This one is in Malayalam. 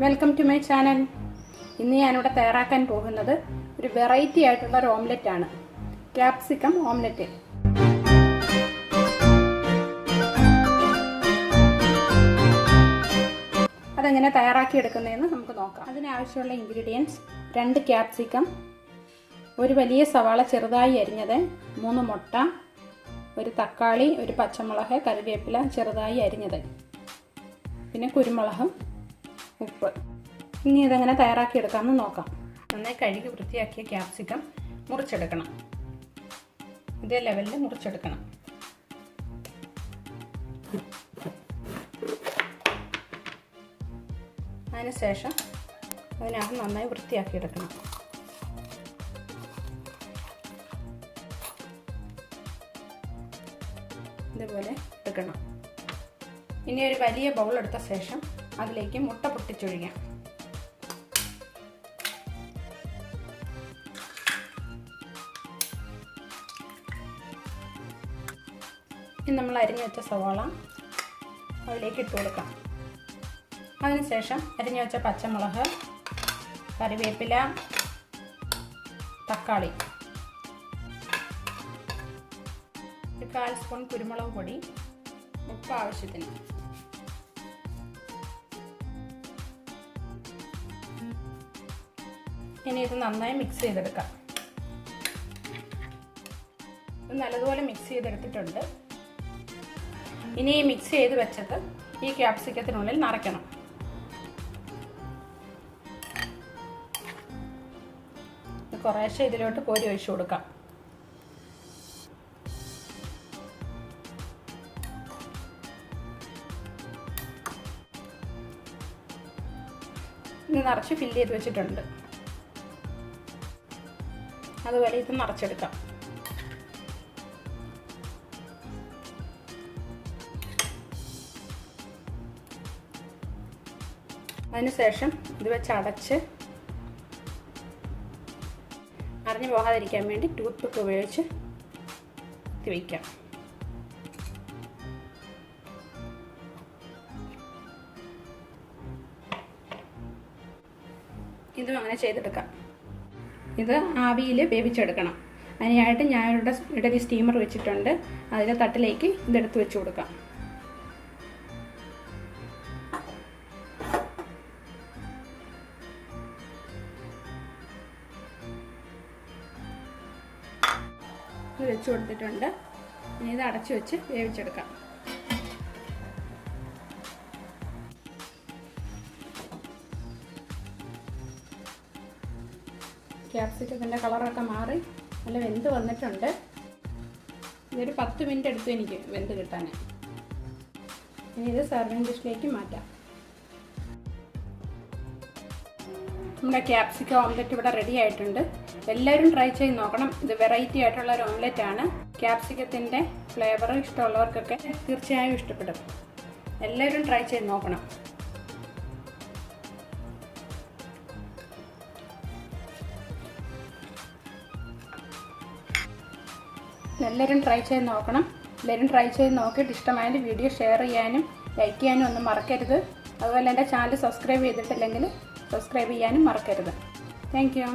Welcome to my channel. ഇന്ന് ഞാനിവിടെ തയ്യാറാക്കാൻ പോകുന്നത് ഒരു വെറൈറ്റി ആയിട്ടുള്ള ഒരു ഓംലെറ്റ് ആണ്. Capsicum omelette. അതെങ്ങനെ തയ്യാറാക്കി എടുക്കുന്നതെന്ന് നമുക്ക് നോക്കാം. അതിനാവശ്യമുള്ള ഇൻഗ്രീഡിയൻസ്: 2 ക്യാപ്സിക്കം, ഒരു വലിയ സവാള ചെറുതായി അരിഞ്ഞത്, 3 മുട്ട, ഒരു തക്കാളി, ഒരു പച്ചമുളക്, കറിവേപ്പില ചെറുതായി അരിഞ്ഞത്, പിന്നെ കുരുമുളകും, ഉപ്പ്. ഇനി ഇതെങ്ങനെ തയ്യാറാക്കി എടുക്കാമെന്ന് നോക്കാം. നന്നായി കഴുകി വൃത്തിയാക്കിയ ക്യാപ്സിക്കം മുറിച്ചെടുക്കണം. ഇതേ ലെവലിൽ മുറിച്ചെടുക്കണം. അതിനുശേഷം അതിനകത്ത് നന്നായി വൃത്തിയാക്കി എടുക്കണം. ഇതുപോലെ എടുക്കണം. ഇനി ഒരു വലിയ ബൗൾ എടുത്ത ശേഷം അതിലേക്ക് മുട്ട പൊട്ടിച്ചൊഴിക്കാം. ഇനി നമ്മൾ അരിഞ്ഞു വെച്ച സവാള അതിലേക്ക് ഇട്ട് കൊടുക്കാം. അതിനുശേഷം അരിഞ്ഞു വെച്ച പച്ചമുളക്, കറിവേപ്പില, തക്കാളി, ഒരു 1/4 സ്പൂൺ കുരുമുളക് പൊടി, ഉപ്പ് ആവശ്യത്തിന്. ഇനി ഇത് നന്നായി മിക്സ് ചെയ്തെടുക്കാം. ഇത് നല്ലതുപോലെ മിക്സ് ചെയ്തെടുത്തിട്ടുണ്ട്. ഇനി ഈ മിക്സ് ചെയ്ത് വെച്ചത് ഈ ക്യാപ്സിക്കത്തിനുള്ളിൽ നിറയ്ക്കണം. കുറേശ്ശെ ഇതിലോട്ട് കോരി ഒഴിച്ചു കൊടുക്കാം. ഇത് നിറച്ച് ഫില്ല് ചെയ്ത് വെച്ചിട്ടുണ്ട്. അതുപോലെ ഇത് നിറച്ചെടുക്കാം. അതിനുശേഷം ഇത് വെച്ച് അടച്ച് അറിഞ്ഞു പോകാതിരിക്കാൻ വേണ്ടി ടൂത്ത് പിക്ക് ഉപയോഗിച്ച് വയ്ക്കാം. ഇതും അങ്ങനെ ചെയ്തെടുക്കാം. ഇത് ആവിയിൽ വേവിച്ചെടുക്കണം. അതിനായിട്ട് ഞാനിവിടെ ഇഡലി സ്റ്റീമർ വെച്ചിട്ടുണ്ട്. അതിലെ തട്ടിലേക്ക് ഇതെടുത്ത് വെച്ച് കൊടുക്കാം. ഇത് വെച്ച് കൊടുത്തിട്ടുണ്ട്. ഇനി ഇത് അടച്ചു വെച്ച് വേവിച്ചെടുക്കാം. ക്യാപ്സിക്കത്തിൻ്റെ കളറൊക്കെ മാറി നല്ല വെന്ത് വന്നിട്ടുണ്ട്. ഇതൊരു 10 മിനിറ്റ് എടുത്തു എനിക്ക് വെന്ത് കിട്ടാൻ. ഇനി ഇത് സർവിങ് ഡിഷിലേക്ക് മാറ്റാം. നമ്മുടെ ക്യാപ്സിക്കം ഓംലെറ്റ് ഇവിടെ റെഡി ആയിട്ടുണ്ട്. എല്ലാവരും ട്രൈ ചെയ്ത് നോക്കണം. ഇത് വെറൈറ്റി ആയിട്ടുള്ള ഒരു ഓംലെറ്റ് ആണ്. ക്യാപ്സിക്കത്തിൻ്റെ ഫ്ലേവർ ഇഷ്ടമുള്ളവർക്കൊക്കെ തീർച്ചയായും ഇഷ്ടപ്പെടും. എല്ലാവരും ട്രൈ ചെയ്ത് നോക്കണം. എല്ലാവരും ട്രൈ ചെയ്ത് നോക്കണം. എല്ലാവരും ട്രൈ ചെയ്ത് നോക്കിയിട്ട് ഇഷ്ടമായാലും വീഡിയോ ഷെയർ ചെയ്യാനും ലൈക്ക് ചെയ്യാനും ഒന്നും മറക്കരുത്. അതുപോലെ എൻ്റെ ചാനൽ സബ്സ്ക്രൈബ് ചെയ്തിട്ടില്ലെങ്കിൽ സബ്സ്ക്രൈബ് ചെയ്യാനും മറക്കരുത്. Thank you.